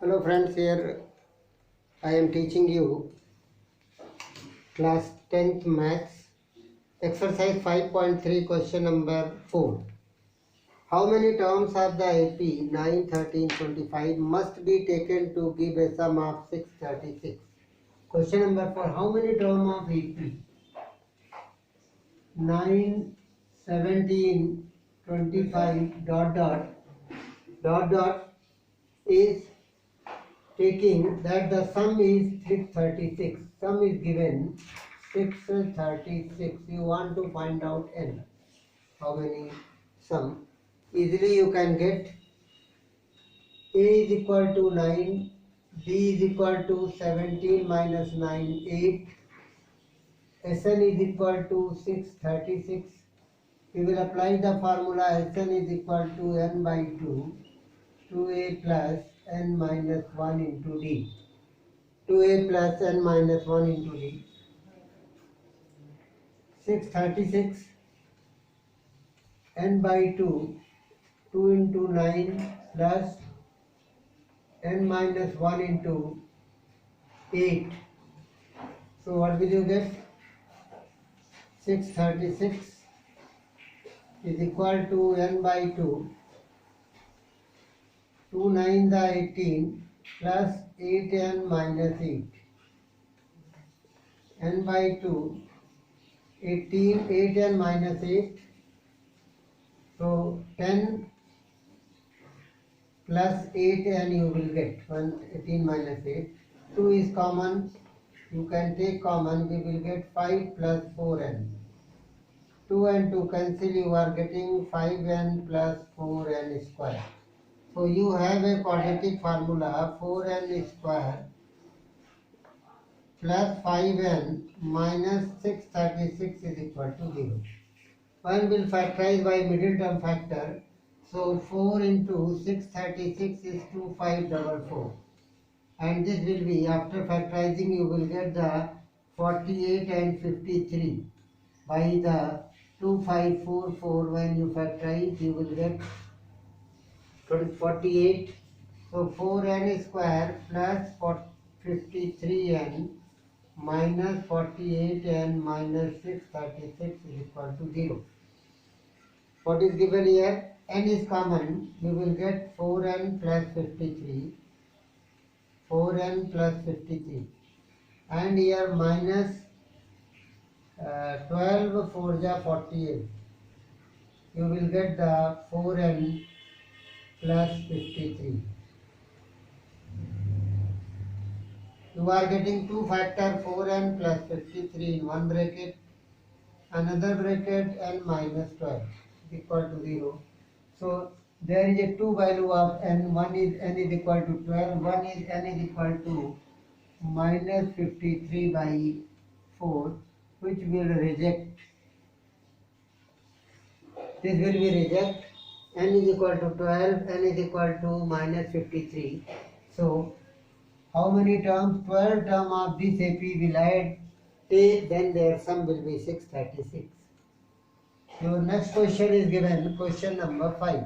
Hello friends, here I am teaching you class 10th maths exercise 5.3 question number 4. How many terms of the AP 9, 13, 25 must be taken to give a sum of 636? Question number 4. How many terms of AP 9, 17, 25 dot is taking that the sum is 636. Sum is given 636. You want to find out n. How many sum? Easily you can get a is equal to 9, b is equal to 17 minus 9, 8, Sn is equal to 636. We will apply the formula Sn is equal to n by 2, 2a plus n minus 1 into d. 2a plus n minus 1 into d. 636 n by 2, 2 into 9 plus n minus 1 into 8. So what will you get? 636 is equal to n by 2, 2 9 the 18 plus 8n minus 8. N by 2, 18, 8n minus 8. So 10 plus 8n you will get 18 minus 8. 2 is common, you can take common, we will get 5 plus 4n. 2 and 2 cancel, you are getting 5n plus 4n square. So you have a quadratic formula 4n square plus 5n minus 636 is equal to 0. One will factorize by middle term factor. So 4 into 636 is 2544. And this will be, after factorizing you will get the 48 and 53. By the 2544 when you factorize you will get 48. So 4n square plus 53n minus 48n minus 636 is equal to 0. What is given here? N is common, you will get 4n plus 53, 4n plus 53, and here minus 12 4 ja 48. You will get the 4n plus 53. You are getting two factor 4n plus 53 in one bracket, another bracket n minus 12 equal to 0. So there is a two value of n. One is n is equal to 12, one is n is equal to minus 53 by 4, which will reject. This will be reject. N is equal to 12, n is equal to minus 53. So how many terms? 12 term of this AP will add, take, then their sum will be 636. Your next question is given, question number 5.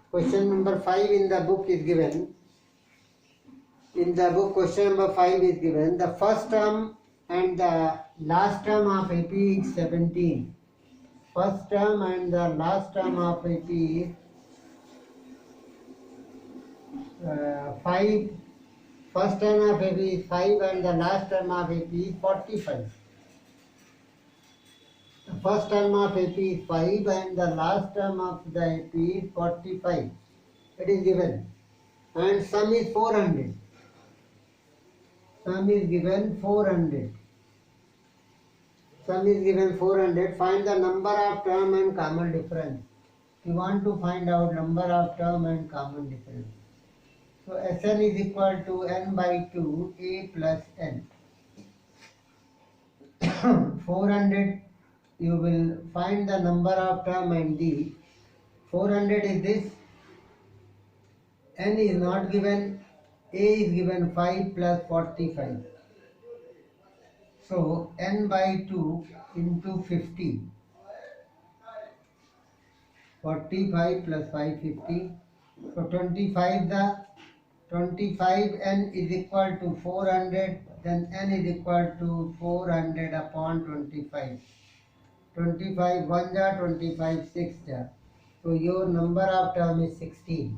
Question number 5 in the book is given. In the book, question number 5 is given. The first term and the last term of AP is 17. First term and the last term of AP is 5. First term of AP is 5 and the last term of AP is 45. The first term of AP is 5 and the last term of the AP is 45. It is given. And sum is 400. Sum is given 400. Sum is given 400. Find the number of term and common difference. You want to find out number of term and common difference. So Sn is equal to n by 2 a plus n. 400 you will find the number of term and d. 400 is this. N is not given. A is given 5 plus 45. So n by 2 into 50. 45 plus 5, 50. So 25 the 25n is equal to 400, then n is equal to 400 upon 25. 25 1 ja, 25 6 ja. So your number of term is 16.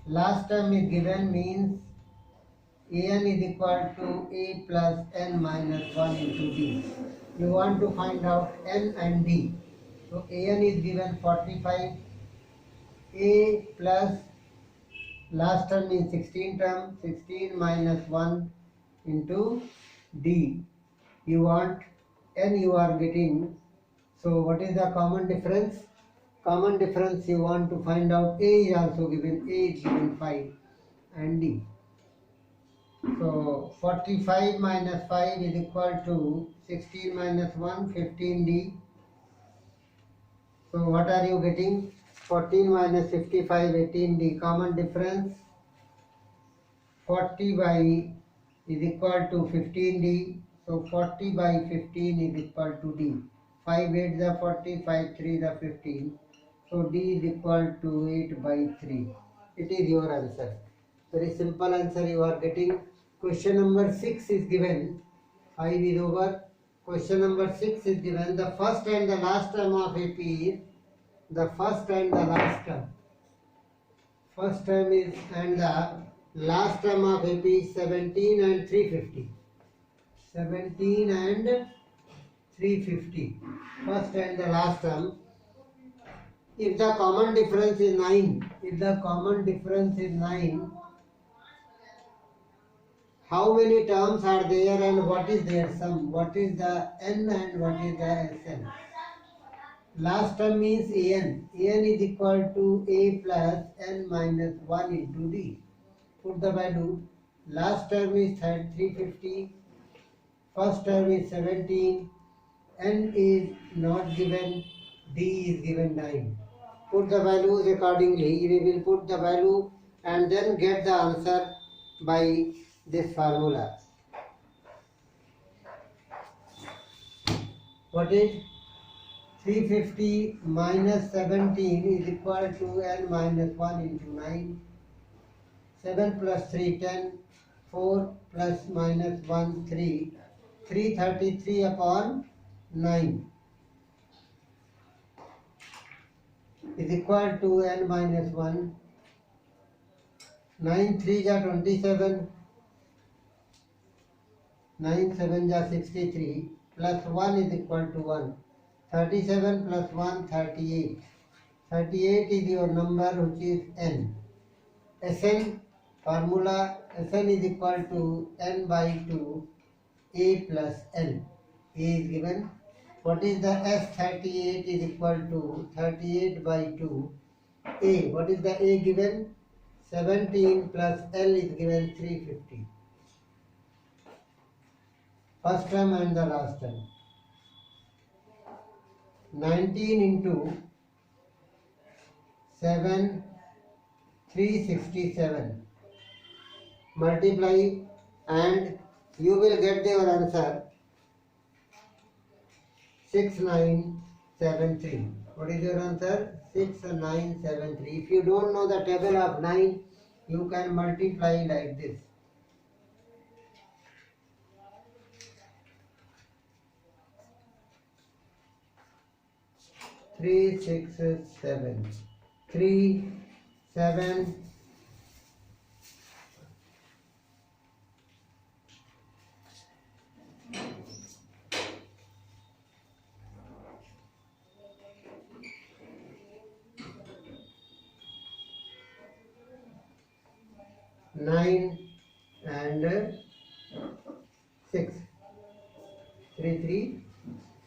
Last term is given means an is equal to a plus n minus 1 into d. You want to find out n and d. So an is given 45, a plus last term is 16 term, 16 minus 1 into d. You want n, you are getting. So what is the common difference? Common difference you want to find out. A is also given, a is given 5 and d. So 45 minus 5 is equal to 16 minus 1, 15d. So what are you getting? 14 minus 55, 18d. Common difference 40 by is equal to 15d. So 40 by 15 is equal to d. 5 8 is 40, 5 3 is 15. So d is equal to 8 by 3. It is your answer. Very simple answer you are getting. Question number 6 is given. 5 is over. Question number 6 is given. The first and the last term of AP is the first and the last term. First term is and the last term of AP is 17 and 350. 17 and 350. First and the last term. If the common difference is 9, how many terms are there and what is their sum? What is the n and what is the Sn? Last term means an. An is equal to a plus n minus 1 into d. Put the value. Last term is 350. First term is 17. N is not given. D is given 9. Put the values accordingly. We will put the value and then get the answer by this formula. What is 350 minus 17 is equal to n minus 1 into 9. 7 plus 3, 10. 4 plus minus 1, 3. 333 upon 9 is equal to n minus 1. 9 3 ja 27. 9 7 ja 63 plus 1 is equal to 1. 37 plus 1 38. 38 is your number which is n. Sn formula Sn is equal to n by 2 a plus n. A is given. What is the S38 is equal to 38 by 2 a. What is the a given? 17 plus L is given 350. First term and the last term. 19 into 7, 367. Multiply and you will get your answer 6973. What is your answer? 6973. If you don't know the table of 9, you can multiply like this. 3 6 7. 3 7 9 and 6. 3 3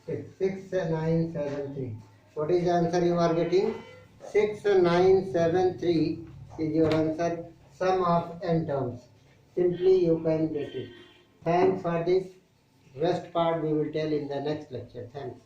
6. 6 9 7 3. What is the answer you are getting? 6973 is your answer. Sum of n terms. Simply you can get it. Thanks for this. Rest part we will tell in the next lecture. Thanks.